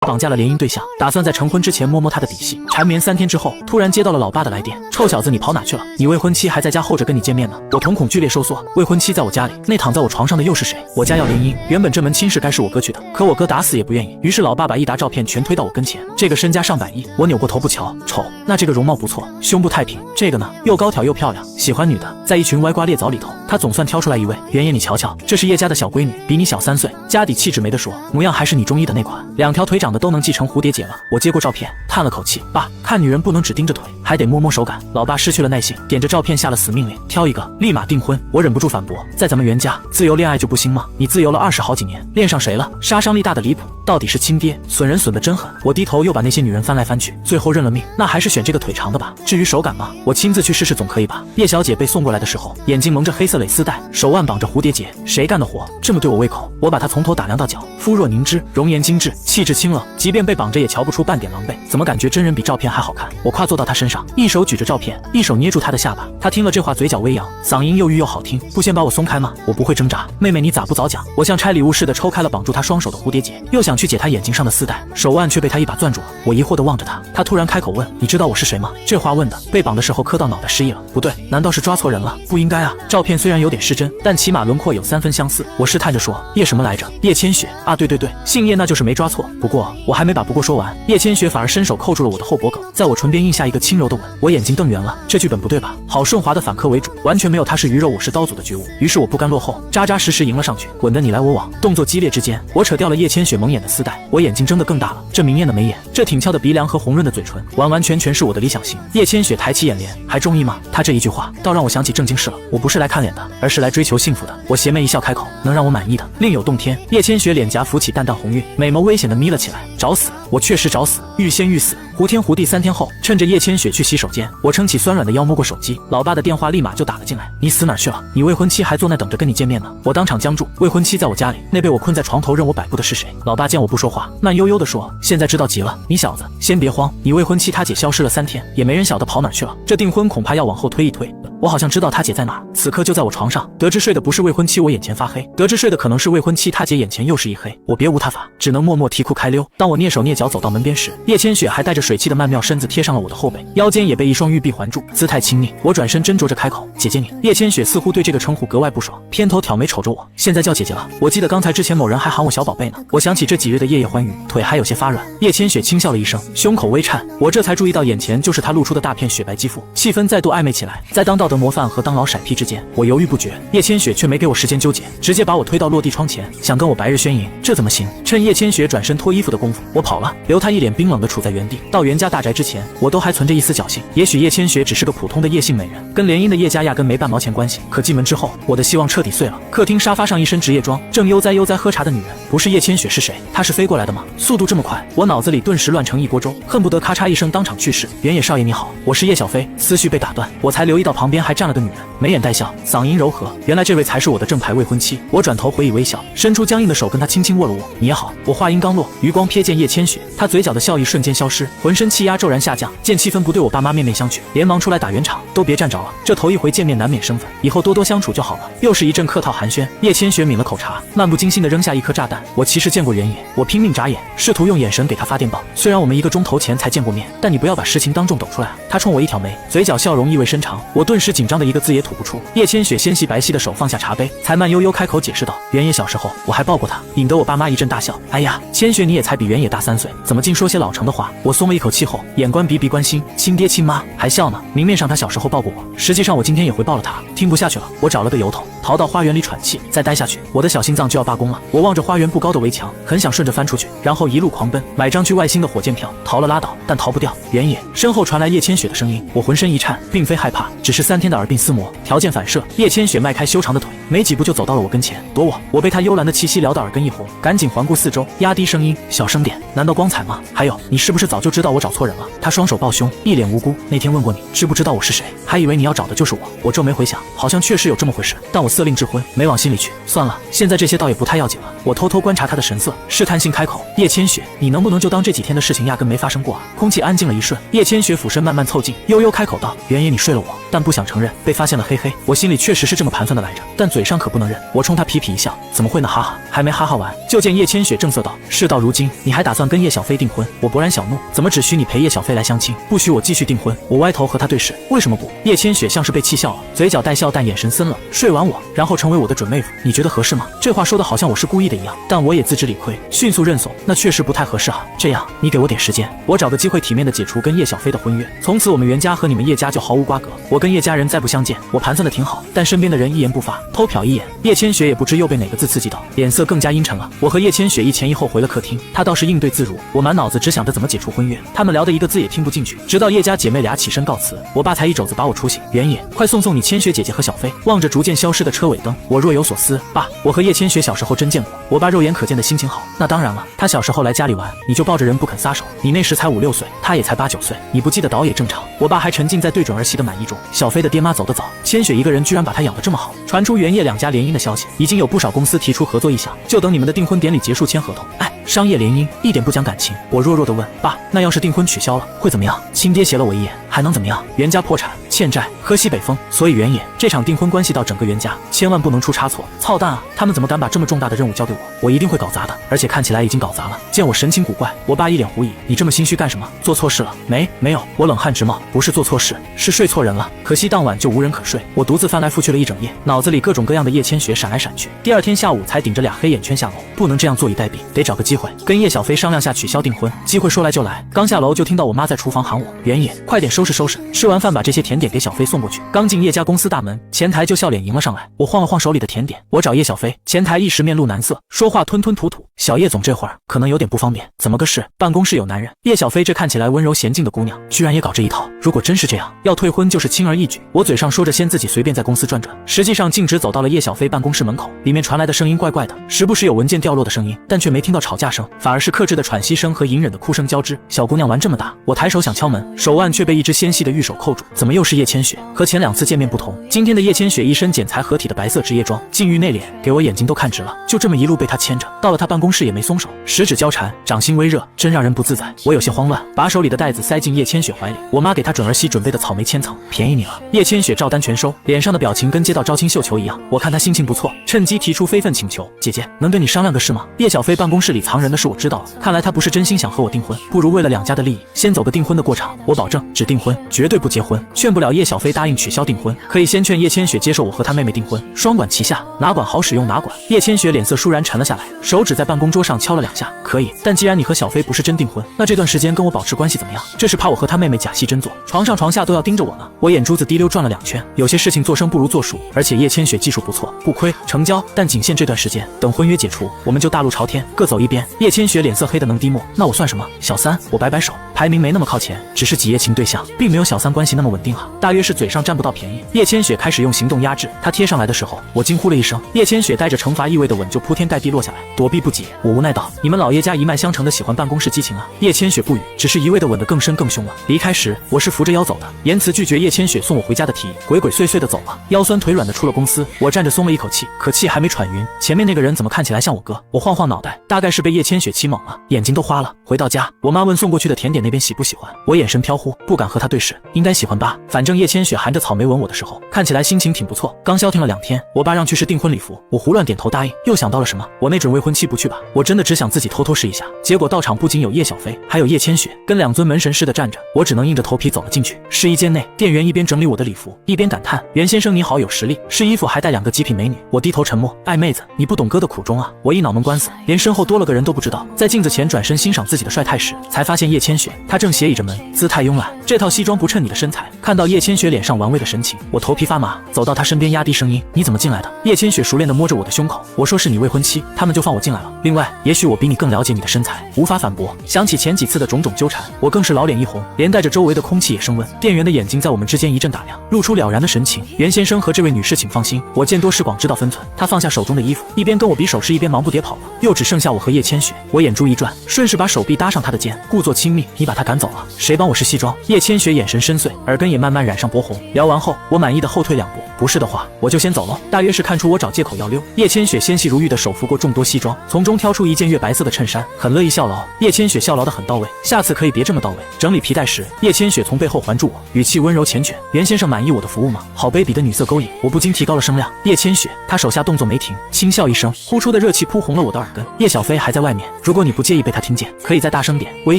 绑架了联姻对象，打算在成婚之前摸摸他的底细。缠绵3天之后，突然接到了老爸的来电：“臭小子，你跑哪去了？你未婚妻还在家候着跟你见面呢。”我瞳孔剧烈收缩，未婚妻在我家里，那躺在我床上的又是谁？我家要联姻，原本这门亲事该是我哥去的，可我哥打死也不愿意。于是老爸把一沓照片全推到我跟前，这个身家上百亿。我扭过头不瞧，丑。那这个容貌不错，胸部太平。这个呢，又高挑又漂亮，喜欢女的。在一群歪瓜裂枣里头，他总算挑出来一位。原野，你瞧瞧，这是叶家的小闺女，比你小3岁，家底气质没得说，模样还是你中意的那款，2条腿长得都能继承蝴蝶姐了。我接过照片，叹了口气，爸，看女人不能只盯着腿，还得摸摸手感。老爸失去了耐性，点着照片下了死命令，挑一个，立马订婚。我忍不住反驳，在咱们袁家，自由恋爱就不行吗？你自由了20好几年，恋上谁了？杀伤力大的离谱，到底是亲爹，损人损得真狠。我低头又把那些女人翻来翻去，最后认了命，那还是选这个腿长的吧。至于手感嘛，我亲自去试试总可以吧。叶小姐被送过来的时候，眼睛蒙着黑色蕾丝带，手腕绑着蝴蝶结，谁干的活这么对我胃口？我把她从头打量到脚，肤若凝脂，容颜精致，气质清冷，即便被绑着也瞧不出半点狼狈。怎么感觉真人比照片还好看？我跨坐到她身上，一手举着照片，一手捏住她的下巴。她听了这话，嘴角微扬，嗓音又郁又好听：“不先把我松开吗？我不会挣扎。妹妹，你咋不早讲？”我像拆礼物似的抽开了绑住她双手的蝴蝶结，又想去解她眼睛上的丝带，手腕却被她一把攥住了。我疑惑地望着她，她突然开口问：“你知道我是谁吗？”这话问的，被绑的时候磕到脑袋失忆了。不对，难道是抓错人了？不应该啊！照片虽然有点失真，但起码轮廓有3分相似。我试探着说：“叶什么来着？”叶千雪啊，对，姓叶，那就是没抓错。不过我还没把不过说完，叶千雪反而伸手扣住了我的后脖梗，在我唇边印下一个轻柔的吻。我眼睛瞪圆了，这剧本不对吧？好顺滑的反客为主，完全没有他是鱼肉我是刀俎的觉悟。于是我不甘落后，扎扎实实迎了上去，吻得你来我往。动作激烈之间，我扯掉了叶千雪蒙眼的丝带，我眼睛睁得更大了。这明艳的眉眼，这挺翘的鼻梁和红润的嘴唇，完完全全是我的理想型。叶千雪抬起眼帘，还中意吗？他这一句话倒让我想起正经事了。我不是来看脸的，而是来追求幸福的。我邪魅一笑开口，能让我满意的另有洞天。叶千雪脸颊浮起淡淡红晕，美眸危险地眯了起来。找死！我确实找死，欲仙欲死。胡天胡地3天后，趁着叶千雪去洗手间，我撑起酸软的腰摸过手机，老爸的电话立马就打了进来。你死哪儿去了？你未婚妻还坐那等着跟你见面呢。我当场僵住，未婚妻在我家里，那被我困在床头任我摆布的是谁？老爸见我不说话，慢悠悠地说：“现在知道急了，你小子先别慌，你未婚妻她姐消失了3天，也没人晓得跑哪儿去了，这订婚恐怕要往后推一推。”我好像知道他姐在哪儿，此刻就在我床上。得知睡的不是未婚妻，我眼前发黑；得知睡的可能是未婚妻，他姐眼前又是一黑。我别无他法，只能默默提裤开溜。当我蹑手蹑脚走到门边时，叶千雪还带着水汽的曼妙身子贴上了我的后背，腰间也被一双玉臂环住，姿态亲昵。我转身斟酌着开口：“姐姐你。”叶千雪似乎对这个称呼格外不爽，偏头挑眉瞅着我：“现在叫姐姐了？我记得刚才之前某人还喊我小宝贝呢。”我想起这几日的夜夜欢愉，腿还有些发软。叶千雪轻笑了一声，胸口微颤，我这才注意到眼前就是她露出的大片雪白肌肤，气氛再度暧昧起来。在当道德模范和当老闪屁之间，我犹豫不决。叶千雪却没给我时间纠结，直接把我推到落地窗前，想跟我白日宣淫，这怎么行？趁叶千雪转身脱衣服的功夫，我跑了，留她一脸冰冷的处在原地。到袁家大宅之前，我都还存着一丝侥幸，也许叶千雪只是个普通的叶姓美人，跟联姻的叶家压根没半毛钱关系。可进门之后，我的希望彻底碎了。客厅沙发上一身职业装，正悠哉悠哉喝茶的女人，不是叶千雪是谁？她是飞过来的吗？速度这么快，我脑子里顿时乱成一锅粥，恨不得咔嚓一声当场去世。原野少爷你好，我是叶小飞。思绪被打断，我才留意到旁边还站了个女人，眉眼带笑，嗓音柔和，原来这位才是我的正牌未婚妻。我转头回以微笑，伸出僵硬的手跟她轻轻握了握。你也好。我话音刚落，余光瞥见叶千雪，她嘴角的笑意瞬间消失，浑身气压骤然下降。见气氛不对，我爸妈面面相觑，连忙出来打圆场，都别站着了，这头一回见面难免生分，以后多多相处就好了。又是一阵客套寒暄，叶千雪抿了口茶，漫不经心地扔下一颗炸弹。我其实见过原野，我拼命眨眼，试图用眼神给他发电报。虽然我们1个钟头前才见过面，但你不要把实情当众抖出来啊。他冲我一挑眉，嘴角笑容意味深长，我顿时紧张的一个字也吐不出。叶千雪纤细白皙的手放下茶杯，才慢悠悠开口解释道：“原野小时候我还抱过他。”引得我爸妈一阵大笑。哎呀，千雪你也才比原野大3岁，怎么净说些老成的话？我松了一口气后，眼观鼻，鼻观心，亲爹亲妈，还笑呢。明面上他小时候抱过我，实际上我今天也回报了他。听不下去了，我找了个由头，逃到花园里喘气。再待下去，我的小心脏就要罢工了。我望着花园不高的围墙，很想顺着翻出去，然后一路狂奔，买张去外星的火箭票，逃了拉倒，但逃不掉。原野身后传来叶千雪的声音，我浑身一颤，并非害怕，只是3天的耳鬓厮磨，条件反射。叶千雪迈开修长的腿，没几步就走到了我跟前，躲我。我被她幽兰的气息撩得耳根一红，赶紧环顾四周，压低声音，小声点，难道光彩吗？还有，你是不是早就知道我找错人了？她双手抱胸，一脸无辜。那天问过你，知不知道我是谁？还以为你要找的就是我。我皱眉回想，好像确实有这么回事，但我色令智昏，没往心里去。算了，现在这些倒也不太要紧了。我偷偷观察他的神色，试探性开口：叶千雪，你能不能就当这几天的事情压根没发生过啊？空气安静了一瞬，叶千雪俯身慢慢凑近，悠悠开口道：原野你睡了我，但不想承认，被发现了，嘿嘿。我心里确实是这么盘算的来着，但嘴上可不能认。我冲他痞痞一笑：怎么会呢，哈哈。还没哈哈完，就见叶千雪正色道：事到如今，你还打算跟叶小飞订婚？我勃然小怒，怎么只许你陪叶小飞来相亲，不许我继续订婚？我歪头和他对视，为什么不？叶千雪像是被气笑了，嘴角带笑但眼神森冷。睡完我，然后成为我的准妹夫，你觉得合适吗？这话说的好像我是故意的一样，但我也自知理亏，迅速认怂，那确实不太合适啊。这样，你给我点时间，我找个机会体面的解除跟叶小飞的婚约，从此我们袁家和你们叶家就毫无瓜葛。我跟叶家人再不相见，我盘算的挺好，但身边的人一言不发，偷瞟一眼。叶千雪也不知又被哪个字刺激到，脸色更加阴沉了。我和叶千雪一前一后回了客厅，她倒是应对自如，我满脑子只想着怎么解除婚约，他们聊的一个字也听不进去。直到叶家姐妹俩起身告辞，我爸才一肘子把我出醒。原野，快送送你千雪姐姐和小飞。望着逐渐消失的车尾灯，我若有所思。爸，我和叶千雪小时候真见过。我爸肉眼可见的心情好。那当然了，他小时候来家里玩，你就抱着人不肯撒手，你那时才5、6岁，他也才8、9岁，你不记得倒也正常。我爸还沉浸在对准儿媳的满意中。小飞的爹妈走得早，千雪一个人居然把他养得这么好。传出原叶两家联姻的消息，已经有不少公司提出合作意向，就等你们的订婚典礼结束签合同。哎，商业联姻一点不讲感情。我弱弱地问爸，那要是订婚取消了会怎么样？亲爹斜了我一眼，还能怎么样？袁家破产欠债，喝西北风，所以原野这场订婚关系到整个袁家，千万不能出差错。操蛋啊！他们怎么敢把这么重大的任务交给我？我一定会搞砸的，而且看起来已经搞砸了。见我神情古怪，我爸一脸狐疑，你这么心虚干什么？做错事了？没有。我冷汗直冒，不是做错事，是睡错人了。可惜当晚就无人可睡，我独自翻来覆去了一整夜，脑子里各种各样的叶千雪闪来闪去。第二天下午才顶着俩黑眼圈下楼，不能这样坐以待毙，得找个机会跟叶小飞商量下取消订婚。机会说来就来，刚下楼就听到我妈在厨房喊我：原野，快点收拾收拾，吃完饭把这些甜点给小飞送过去。刚进叶家公司大门，前台就笑脸迎了上来。我晃了晃手里的甜点，我找叶小飞。前台一时面露难色，说话吞吞吐吐：小叶总这会儿可能有点不方便，怎么个事？办公室有男人。叶小飞这看起来温柔娴静的姑娘，居然也搞这一套。如果真是这样，要退婚就是轻而易举。我嘴上说着先自己随便在公司转转，实际上径直走到了叶小飞办公室门口。里面传来的声音怪怪的，时不时有文件掉落的声音，但却没听到吵架声，反而是克制的喘息声和隐忍的哭声交织。小姑娘玩这么大，我抬手想敲门，手腕却被一只纤细的玉手扣住。怎么又是叶千雪？和前2次见面不同，今天的叶千雪一身剪裁合体的白色职业装，禁欲内敛，给我眼睛都看直了。就这么一路被她牵着，到了她办公室也没松手，十指交缠，掌心微热，真让人不自在。我有些慌乱，把手里的袋子塞进叶千雪怀里。我妈给她准儿媳准备的草莓千层，便宜你了。叶千雪照单全收，脸上的表情跟接到招亲绣球一样。我看她心情不错，趁机提出非分请求：姐姐，能跟你商量个事吗？叶小飞办公室里藏人的事我知道了，看来他不是真心想和我订婚，不如为了两家的利益，先走个订婚的过场。我保证只订婚，绝对不结婚。劝不了叶小飞答应取消订婚，可以先劝叶千雪接受我和她妹妹订婚，双管齐下，哪管好使用哪管。叶千雪脸色倏然沉了下来，手指在办公桌上敲了2下。可以，但既然你和小飞不是真订婚，那这段时间跟我保持关系怎么样？这是怕我和她妹妹假戏真做，床上床下都要盯着我呢。我眼珠子滴溜转了2圈，有些事情做生不如做熟，而且叶千雪技术不错，不亏成交，但仅限这段时间，等婚约解除，我们就大路朝天，各走一边。叶千雪脸色黑得能滴墨，那我算什么？小三？我摆摆手，排名没那么靠前，只是几夜情对象，并没有小三关系那么稳定啊，大约是嘴上占不到便宜。叶千雪开始用行动压制，她贴上来的时候，我惊呼了一声，叶千雪带着惩罚意味的吻就铺天盖地落下来，躲避不及。我无奈道：你们老叶家一脉相承的喜欢办公室激情啊。叶千雪不语，只是一味的吻得更深更凶了。离开时我是扶着腰走的，言辞拒绝叶千雪送我回家的提议，鬼鬼祟祟的走了，腰酸腿软的出了公司。我站着松了一口气，可气还没喘匀，前面那个人怎么看起来像我哥？我晃晃脑袋，大概是被叶千雪气懵了，眼睛都花了。回到家，我妈问送过去的甜点那边喜不喜欢，我眼神飘忽，不敢和她对视，应该喜欢吧。反正叶千雪含着草莓吻我的时候，看起来心情挺不错。刚消停了2天，我爸让去试订婚礼服，我胡乱点头答应，又想到了什么，我那准未婚妻不去吧？我真的只想自己偷偷试一下。结果到场不仅有叶小飞，还有叶千雪，跟2尊门神似的站着，我只能硬着头皮走了进去。试衣间内，店员一边整理我的礼服，一边感叹：袁先生你好有实力，试衣服还带2个极品美女。我低头沉默，爱妹子，你不懂哥的苦衷啊。我一脑门官司，连身后多了个人都不知道。在镜子前转身欣赏自己的帅态时，才发现叶千雪，她正斜倚着门，姿态慵懒，这套西装不衬你的身材。看到叶千雪脸上玩味的神情，我头皮发麻，走到她身边压低声音：你怎么进来的？叶千雪熟练地摸着我的胸口，我说是你未婚妻，他们就放我进来了。另外，也许我比你更了解你的身材。无法反驳。想起前几次的种种纠缠，我更是老脸一红，连带着周围的空气也升温。店员的眼睛在我们之间一阵打量，露出了然的神情：袁先生和这位女士请放心，我见多识广，知道分寸。他放下手中的衣服，一边跟我比手势，一边忙不迭跑了。又只剩下我和叶千雪。我眼珠一转，顺势把手臂搭上她的肩，故作亲密：你把把他赶走了，谁帮我试西装？叶千雪眼神深邃，耳根也慢慢染上薄红。聊完后，我满意的后退2步，不是的话，我就先走了。大约是看出我找借口要溜，叶千雪纤细如玉的手拂过众多西装，从中挑出一件月白色的衬衫，很乐意效劳。叶千雪效劳得很到位，下次可以别这么到位。整理皮带时，叶千雪从背后环住我，语气温柔缱绻：“袁先生满意我的服务吗？”好卑鄙的女色勾引，我不禁提高了声量。叶千雪，她手下动作没停，轻笑一声，呼出的热气扑红了我的耳根。叶小飞还在外面，如果你不介意被他听见，可以再大声点。威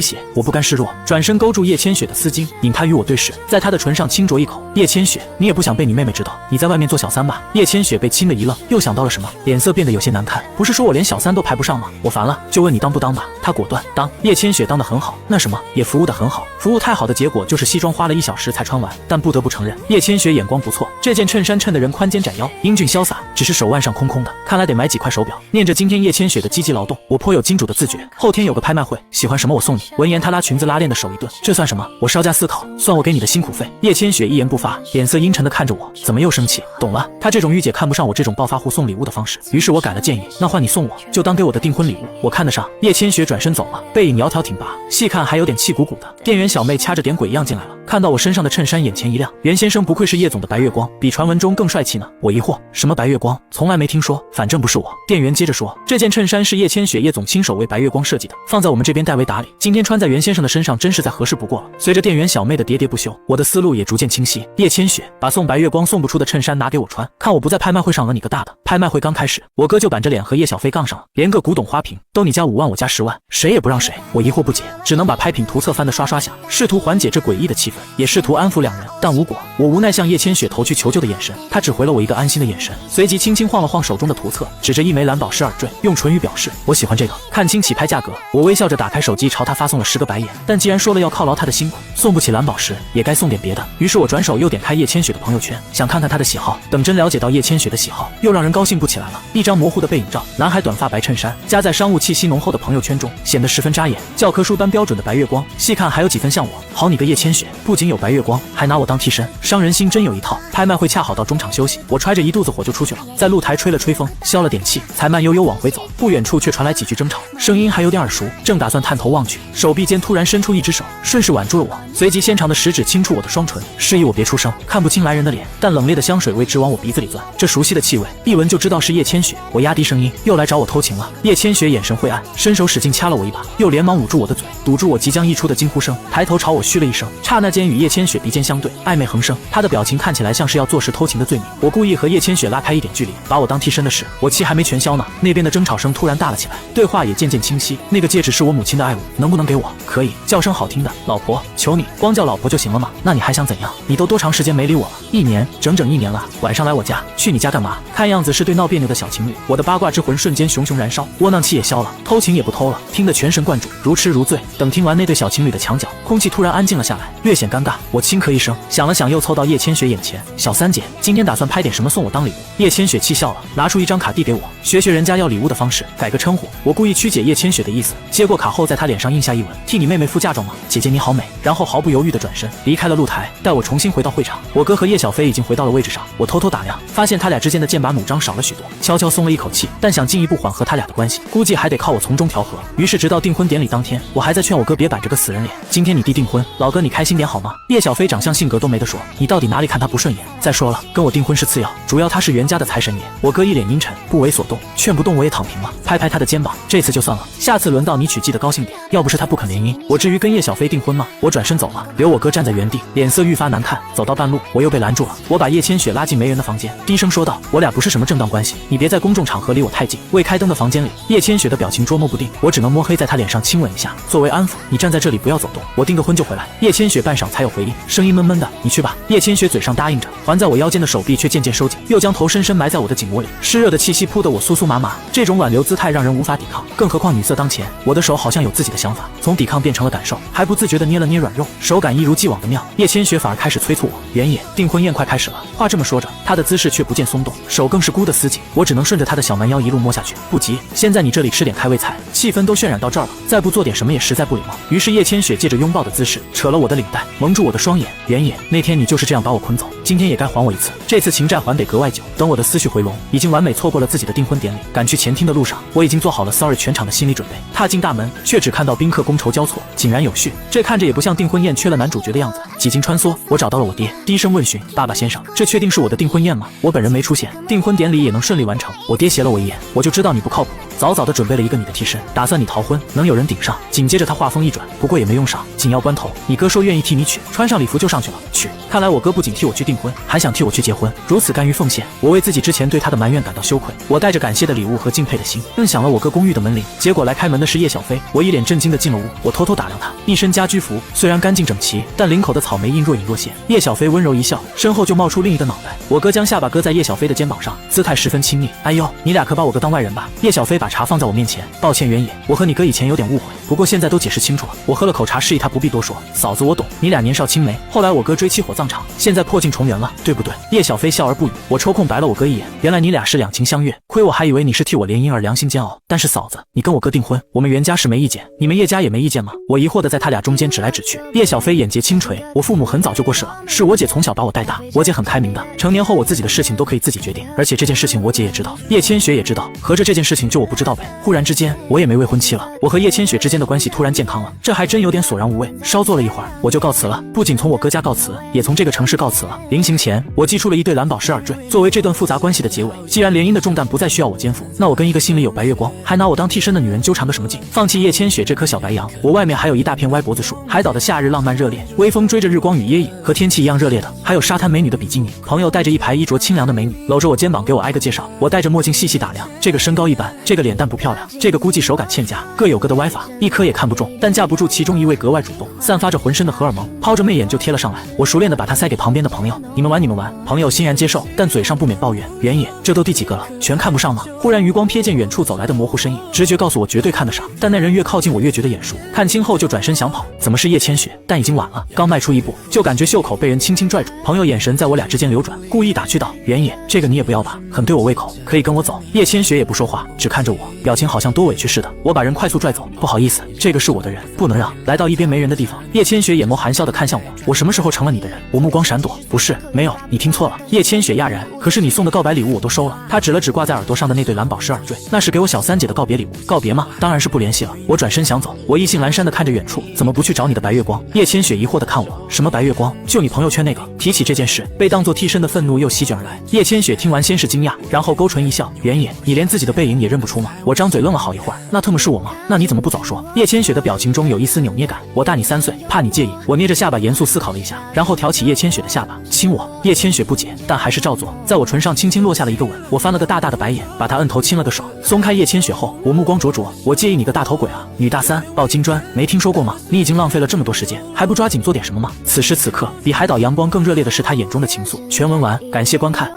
胁，我不甘示弱，转身勾住叶千雪的丝巾，引她与我对视，在她的唇上轻啄一口。叶千雪，你也不想被你妹妹知道你在外面做小三吧？叶千雪被亲的一愣，又想到了什么，脸色变得有些难看。不是说我连小三都排不上吗？我烦了，就问你当不当吧。她果断当。叶千雪当得很好，那什么也服务得很好，服务太好的结果就是西装花了1小时才穿完。但不得不承认，叶千雪眼光不错，这件衬衫衬得人宽肩窄腰，英俊潇洒，只是手腕上空空的，看来得买几块手表。念着今天叶千雪的积极劳动，我颇有金主的自觉。后天有个拍卖会，喜欢什么我送你。闻言，她拉裙子拉链的手一顿，这算什么？我稍加思考，算我给你的辛苦费。叶千雪一言不发，脸色阴沉的看着我，怎么又生气？懂了，她这种御姐看不上我这种暴发户送礼物的方式，于是我改了建议，那换你送我，就当给我的订婚礼物，我看得上。叶千雪转身走了，背影窈窕挺拔，细看还有点气鼓鼓的。店员小妹掐着点鬼一样进来了，看到我身上的衬衫，眼前一亮，袁先生不愧是叶总的白月光，比传闻中更帅气呢。我疑惑，什么白月光？从来没听说，反正不是我。店员接着说，这件衬衫是叶千雪叶总亲手为白月光设计的，放在我们这边代为打理，今天穿在袁先生的身上真是再合适不过了。随着店员小妹的喋喋不休，我的思路也逐渐清晰。叶千雪，把送白月光送不出的衬衫拿给我穿，看我不在拍卖会上讹你个大的。拍卖会刚开始，我哥就板着脸和叶小飞杠上了，连个古董花瓶都你家5万我家10万，谁也不让谁。我疑惑不解，只能把拍品图册翻得刷刷响，试图缓解这诡异的气氛，也试图安抚两人，但无果。我无奈向叶千雪投去求救的眼神，她只回了我一个安心的眼神，随即轻轻晃了晃手中的图册，指着一枚蓝宝石耳坠，用唇语表示我喜欢这个。看清起拍价格，我微笑着打开手机朝她发送了10个白眼，但既然说了要犒劳她的辛苦，送不起蓝宝石也该送点别的。于是我转手又点开叶千雪的朋友圈，想看看她的喜好。等真了解到叶千雪的喜好，又让人高兴不起来了。一张模糊的背影照，男孩短发白衬衫，夹在商务气息浓厚的朋友圈中，显得十分扎眼。教科书般标准的白月光，细看还有几分像我。好你个叶千雪，不仅有白月光，还拿我当替身，伤人心真有一套。拍卖会恰好到中场休息，我揣着一肚子火就出去了，在露台吹了吹风，消了点气，才慢悠悠往回走。不远处却传来几句争吵，声音还有点耳熟，正打算探头望去，手臂间突然伸出一只手，顺势挽住了我，随即纤长的食指轻触我的双唇，示意我别出声。看不清来人的脸，但冷冽的香水味直往我鼻子里钻，这熟悉的气味，一闻就知道是叶千雪。我压低声音，又来找我偷情了。叶千雪眼神晦暗，伸手使劲掐了我一把，又连忙捂住我的嘴，堵住我即将溢出的惊呼声，抬头朝我嘘了一声，刹那间与叶千雪鼻尖相对，暧昧横生。她的表情看起来像是要坐实偷情的罪名。我故意和叶千雪拉开一点距离，把我当替身的事，我气还没全消呢，那边的争吵声突然大了起来，对话也渐渐清晰。那个戒指是我母亲的爱物，能不能给我？可以，叫声好听的，老婆，求你，光叫老婆就行了吗？那你还想怎样？你都多长时间没理我了？1年，整整1年了。晚上来我家，去你家干嘛？看样子是对闹别扭的小情侣。我的八卦之魂瞬间熊熊燃烧，窝囊气也消了，偷情也不偷了，听得全神贯注，如痴如醉。等听完那对小情侣的墙角，空气突然安静了下来，略显尴尬。我轻咳一声，想了想，又凑到叶千雪眼前，小三姐，今天打算拍点什么送我当礼物？叶千雪气笑了，拿出一张卡递给我，学人家要礼物的方式，改个称呼。我故意曲解叶千雪的意思，接过卡后在她脸上印下一吻，替你妹妹付嫁妆吗？姐姐你好美。然后毫不犹豫地转身离开了露台，带我重新回到会场。我哥和叶小飞已经回到了位置上，我偷偷打量，发现他俩之间的剑拔弩张少了许多，悄悄松了一口气。但想进一步缓和他俩的关系，估计还得靠我从中调和。于是直到订婚典礼当天，我还在劝我哥别板着个死人脸，今天你弟订婚，老哥你开心点好吗？叶小飞长相性格都没得说，你到底哪里看他不顺眼？再说了，跟我订婚是次要，主要他是袁家的财神爷。我哥一脸阴沉，不为所动，劝不动我也躺平了，拍拍他的肩膀，这次就算了，下次轮到你娶，记得高兴点。要不是他不肯联姻，我至于跟叶小飞订婚吗？我转身走了，留我哥站在原地，脸色愈发难看。走到半路，我又被拦住了。我把叶千雪拉进没人的房间，低声说道：“我俩不是什么正当关系，你别在公众场合离我太近。”未开灯的房间里，叶千雪的表情捉摸不定，我只能摸黑在她脸上亲吻一下，作为安抚。你站在这里不要走动，我订个婚就回来。叶千雪半晌才有回应，声音闷闷的：“你去吧。”叶千雪嘴上答应着，环在我腰间的手臂却渐渐收紧，又将头深深埋在我的颈窝里，湿热的气息扑得我酥酥麻麻。这种挽留姿态让人无法抵抗，更何况女色当前，我的手好像有自己的想法，从抵抗变成了感受，还不自觉地捏了捏软肉，手感一如既往的妙。叶千雪反而开始催促我：“原野，订婚宴快开始了。”话这么说着，她的姿势却不见松动，手更是箍得死紧。我只能顺着她的小蛮腰一路摸下去。不急，先在你这里吃点开胃菜，气氛都渲染到这儿了，再不做点什么也实在不礼貌。于是叶千雪借着拥抱的姿势，扯了我的领带，蒙住我的双眼。原野，那天你就是这样把我捆走。今天也该还我一次，这次情债还得格外久。等我的思绪回笼，已经完美错过了自己的订婚典礼。赶去前厅的路上，我已经做好了 sorry 全场的心理准备。踏进大门，却只看到宾客觥筹交错，井然有序。这看着也不像订婚宴缺了男主角的样子。几经穿梭，我找到了我爹，低声问询：“爸爸先生，这确定是我的订婚宴吗？我本人没出现，订婚典礼也能顺利完成。”我爹斜了我一眼，我就知道你不靠谱。早早的准备了一个你的替身，打算你逃婚能有人顶上。紧接着他话锋一转，不过也没用上。紧要关头，你哥说愿意替你娶，穿上礼服就上去了。娶，看来我哥不仅替我去订婚，还想替我去结婚，如此甘于奉献，我为自己之前对他的埋怨感到羞愧。我带着感谢的礼物和敬佩的心，摁响了我哥公寓的门铃。结果来开门的是叶小飞。我一脸震惊的进了屋，我偷偷打量他，一身家居服，虽然干净整齐，但领口的草莓印若隐若现。叶小飞温柔一笑，身后就冒出另一个脑袋。我哥将下巴搁在叶小飞的肩膀上，姿态十分亲昵。哎呦，你俩可把我哥当外人吧？叶小飞把茶放在我面前，抱歉原野，我和你哥以前有点误会，不过现在都解释清楚了。我喝了口茶，示意他不必多说。嫂子我懂，你俩年少青梅，后来我哥追妻火葬场，现在破镜重圆了，对不对？叶小飞笑而不语。我抽空白了我哥一眼，原来你俩是两情相悦，亏我还以为你是替我联姻而良心煎熬。但是嫂子，你跟我哥订婚，我们袁家是没意见，你们叶家也没意见吗？我疑惑的在他俩中间指来指去。叶小飞眼睫轻垂，我父母很早就过世了，是我姐从小把我带大，我姐很开明的，成年后我自己的事情都可以自己决定，而且这件事情我姐也知道，叶千雪也知道，合着这件事情就我不知道呗。忽然之间我也没未婚妻了，我和叶千雪之间的关系突然健康了，这还真有点索然无味。稍坐了一会儿，我就告辞了，不仅从我哥家告辞，也从这个城市告辞了。临行前，我寄出了一对蓝宝石耳坠，作为这段复杂关系的结尾。既然联姻的重担不再需要我肩负，那我跟一个心里有白月光，还拿我当替身的女人纠缠个什么劲？放弃叶千雪这颗小白杨，我外面还有一大片歪脖子树。海岛的夏日浪漫热烈，微风追着日光与椰影，和天气一样热烈的还有沙滩美女的比基尼。朋友带着一排衣着清凉的美女，搂着我肩膀给我挨个介绍。我戴着墨镜细细打量，这个身高一般，这个脸蛋不漂亮，这个估计手感欠佳，各有各的歪法，一颗也看不中。但架不住其中一位格外主动，散发着浑身的荷尔蒙，抛着媚眼就贴了上来。我熟练的把它塞给旁边的朋友，你们玩你们玩。朋友欣然接受，但嘴上不免抱怨：原野，这都第几个了，全看不上吗？忽然余光瞥见远处走来的模糊身影，直觉告诉我绝对看得上，但那人越靠近我越觉得眼熟，看清后就转身想跑，怎么是叶千雪？但已经晚了，刚迈出一步，就感觉袖口被人轻轻拽住。朋友眼神在我俩之间流转，故意打趣道：原野，这个你也不要吧，很对我胃口，可以跟我走。叶千雪也不说话，只看着我，表情好像多委屈似的。我把人快速拽走，不好意思，这个是我的人，不能让。来到一边没人的地方，叶千雪眼眸含笑的看向我，我什么时候成了你的人？我目光闪躲，不是，没有，你听错了。叶千雪讶然，可是你送的告白礼物我都收了。她指了指挂在耳朵上的那对蓝宝石耳坠，那是给我小三姐的告别礼物。告别吗？当然是不联系了。我转身想走，我意兴阑珊的看着远处，怎么不去找你的白月光？叶千雪疑惑的看我，什么白月光？就你朋友圈那个。提起这件事，被当作替身的愤怒又席卷而来。叶千雪听完先是惊讶，然后勾唇一笑：原野，你连自己的背影也认不出吗？我张嘴愣了好一会儿，那特么是我吗？那你怎么不早说？叶千雪的表情中有一丝扭捏感。我大你3岁，怕你介意。我捏着下巴严肃思考了一下，然后挑起叶千雪的下巴，亲我。叶千雪不解，但还是照做，在我唇上轻轻落下了一个吻。我翻了个大大的白眼，把她摁头亲了个爽。松开叶千雪后，我目光灼灼，我介意你个大头鬼啊！女大三抱金砖，没听说过吗？你已经浪费了这么多时间，还不抓紧做点什么吗？此时此刻，比海岛阳光更热烈的是他眼中的情愫。全文完，感谢观看。